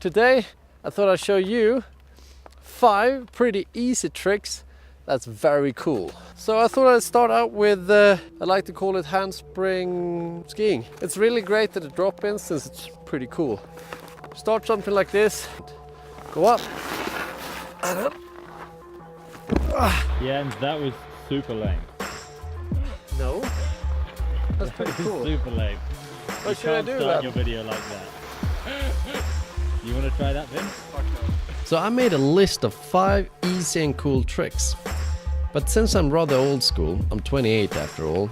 Today I thought I'd show you 5 pretty easy tricks that's very cool. So I thought I'd start out with, I like to call it handspring skiing. It's really great at the drop-in since it's pretty cool. Start something like this, go up, and up. Yeah, and that was super lame. No, that's pretty cool. Super lame. Why You should I can't do start that? your video like that. You want to try that, Vin? So I made a list of 5 easy and cool tricks. But since I'm rather old school, I'm 28 after all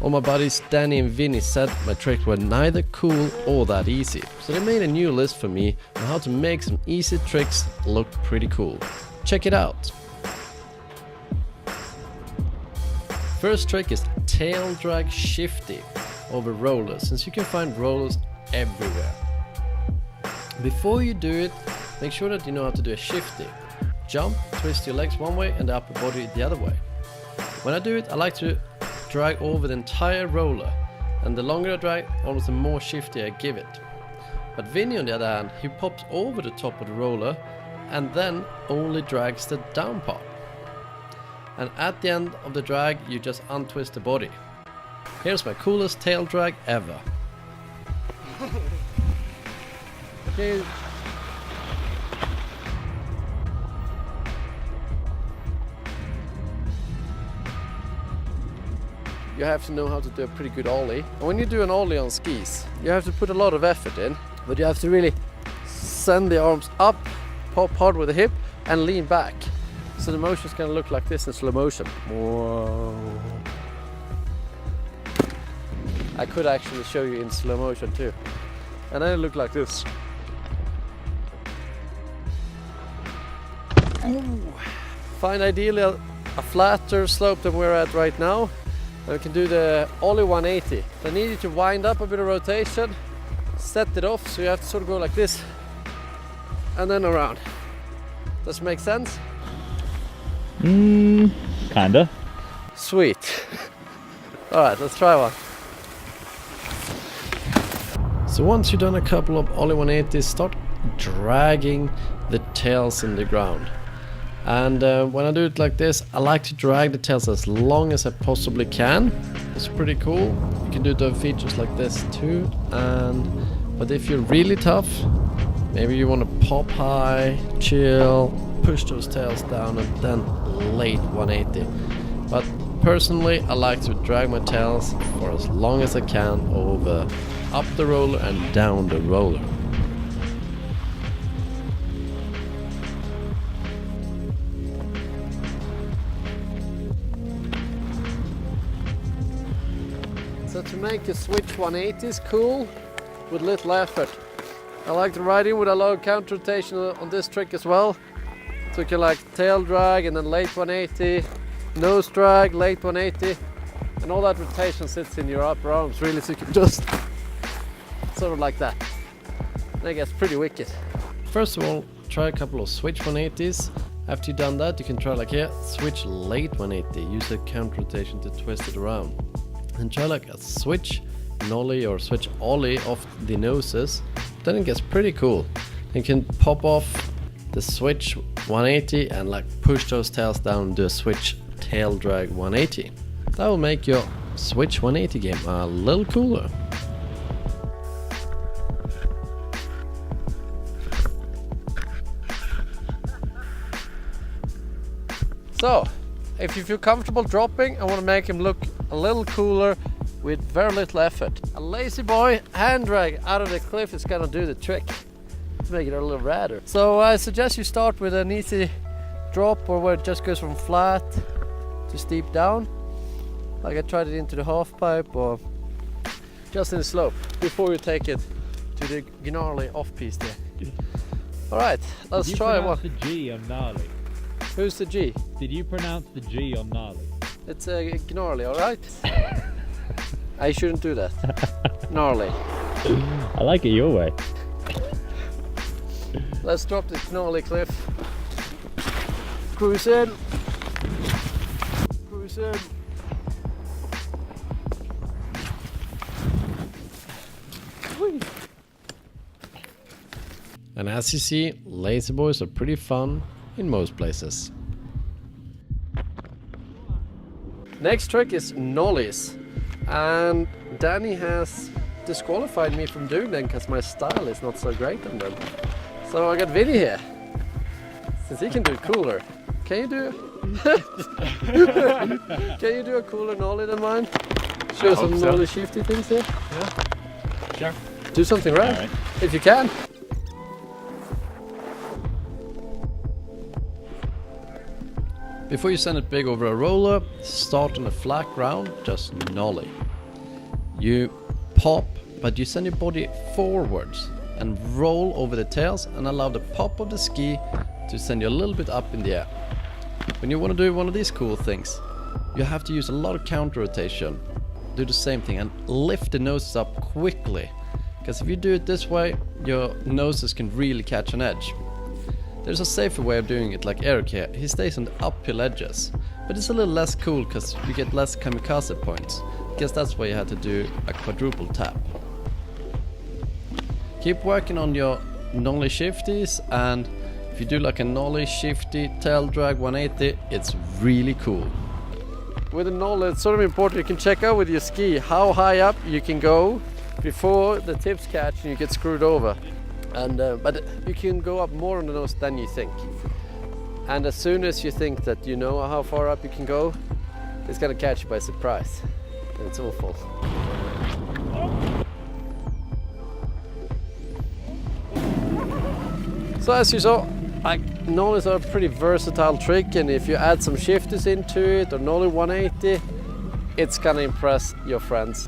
my buddies Danny and Vinny said my tricks were neither cool or that easy. So they made a new list for me on how to make some easy tricks look pretty cool. Check it out. First trick is tail drag shifty over rollers, since you can find rollers everywhere. Before you do it, make sure that you know how to do a shifty. Jump, twist your legs one way and the upper body the other way. When I do it, I like to drag over the entire roller, and the longer I drag, almost the more shifty I give it. But Vinny on the other hand, he pops over the top of the roller and then only drags the down part. And at the end of the drag, you just untwist the body. Here's my coolest tail drag ever. Okay. You have to know how to do a pretty good ollie. And when you do an ollie on skis, you have to put a lot of effort in, but you have to really send the arms up, pop hard with the hip, and lean back. So the motion is going to look like this in slow motion. Whoa. I could actually show you in slow motion too. And then it looked like this. Ooh. Find ideally a flatter slope than we're at right now. And we can do the ollie 180. So I need you to wind up a bit of rotation, set it off, so you have to sort of go like this and then around. Does it make sense? Kinda. Sweet. Alright, let's try one. So once you've done a couple of ollie 180s, start dragging the tails in the ground. And when I do it like this, I like to drag the tails as long as I possibly can. It's pretty cool. You can do the features like this too. But if you're really tough, maybe you want to pop high, chill, push those tails down and then late 180. But personally, I like to drag my tails for as long as I can over up the roller and down the roller. So to make a switch 180s cool with little effort, I like to ride in with a low counter rotation on this trick as well. So you can like tail drag and then late 180, nose drag, late 180, and all that rotation sits in your upper arms really, so you can just sort of like that. And it gets pretty wicked. First of all, try a couple of switch 180s. After you've done that, you can try like here, switch late 180, use the counter rotation to twist it around. And try like a switch nollie or switch ollie off the noses, then it gets pretty cool. You can pop off the switch 180 and like push those tails down and do a switch tail drag 180. That will make your switch 180 game a little cooler. So, if you feel comfortable dropping and want to make him look a little cooler with very little effort, a lazy boy hand drag out of the cliff is gonna do the trick to make it a little radder. So I suggest you start with an easy drop, or where it just goes from flat to steep down. Like I tried it into the half pipe or just in the slope before you take it to the gnarly off piece there. Alright, let's try one. Did you pronounce the G on gnarly? Who's the G? Did you pronounce the G on gnarly? It's gnarly, alright? I shouldn't do that. Gnarly. I like it your way. Let's drop this gnarly cliff. Cruise in. Cruise in. Whee. And as you see, lazy boys are pretty fun in most places. Next trick is nollies, and Danny has disqualified me from doing them because my style is not so great on them. So I got Vinny here, since he can do it cooler. Can you do Can you do a cooler nollie than mine? Show I some hope so. nollie shifty things here. Sure. Do something right, All right. if you can. Before you send it big over a roller, start on a flat ground, just nollie. You pop, but you send your body forwards and roll over the tails and allow the pop of the ski to send you a little bit up in the air. When you want to do one of these cool things, you have to use a lot of counter rotation. Do the same thing and lift the noses up quickly, because if you do it this way, your noses can really catch an edge. There's a safer way of doing it, like Eric here. He stays on the uphill edges, but it's a little less cool because you get less kamikaze points. I guess that's why you had to do a quadruple tap. Keep working on your nollie shifties, and if you do like a nollie shifty tail drag 180, it's really cool. With a nollie, it's sort of important you can check out with your ski how high up you can go before the tips catch and you get screwed over. And but you can go up more on the nose than you think. And as soon as you think that you know how far up you can go, it's gonna catch you by surprise. And it's awful. So as you saw, nollies are a pretty versatile trick, and if you add some shifties into it or nollie 180, it's gonna impress your friends.